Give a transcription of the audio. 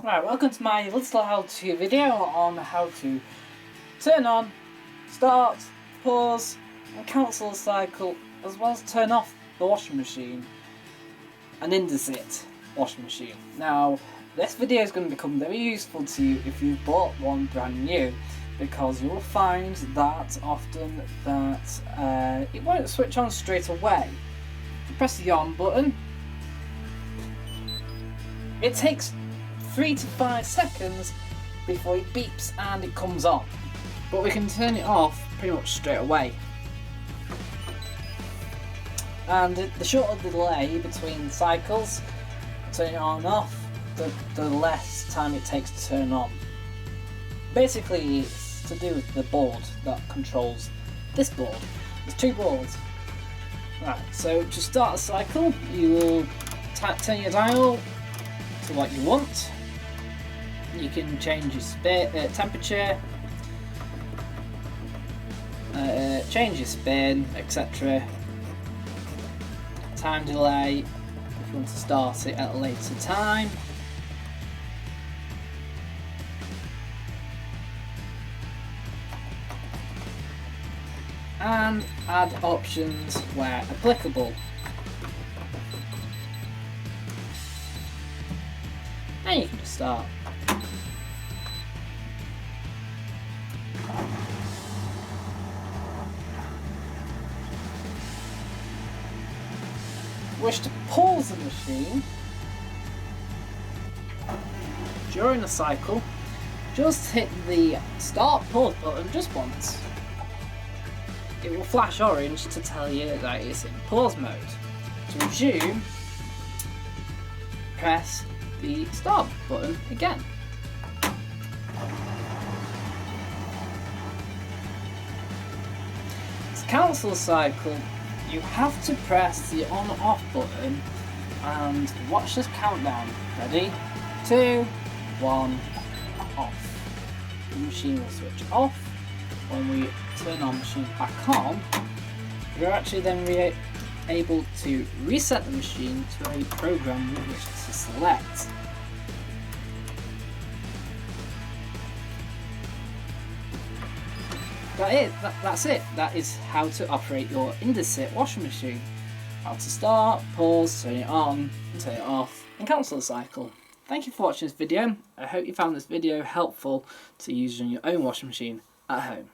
Right, welcome to my little how-to video on how to turn on, start, pause and cancel the cycle, as well as turn off the washing machine, an Indesit washing machine. Now, this video is going to become very useful to you if you've bought one brand new, because you will find that often that it won't switch on straight away. You press the on button, it takes 3 to 5 seconds before it beeps and it comes on, but we can turn it off pretty much straight away. And the shorter the delay between cycles, turning it on and off, the less time it takes to turn on. Basically, it's to do with the board that controls this board. There's two boards. Right, so to start a cycle, you will turn your dial to what you want. You can change your temperature, change your spin, etc. Time delay, if you want to start it at a later time. And add options where applicable. And you can just start. Wish to pause the machine during the cycle, just hit the start pause button just once. It will flash orange to tell you that it's in pause mode. To resume, press the start button again. To cancel the cycle, you have to press the on-off button and watch this countdown. Ready? 2, 1, off. The machine will switch off. When we turn our machine back on, we're actually then able to reset the machine to a program we wish to select. That's it. That is how to operate your Indesit washing machine. How to start, pause, turn it on, turn it off, and cancel the cycle. Thank you for watching this video. I hope you found this video helpful to use on your own washing machine at home.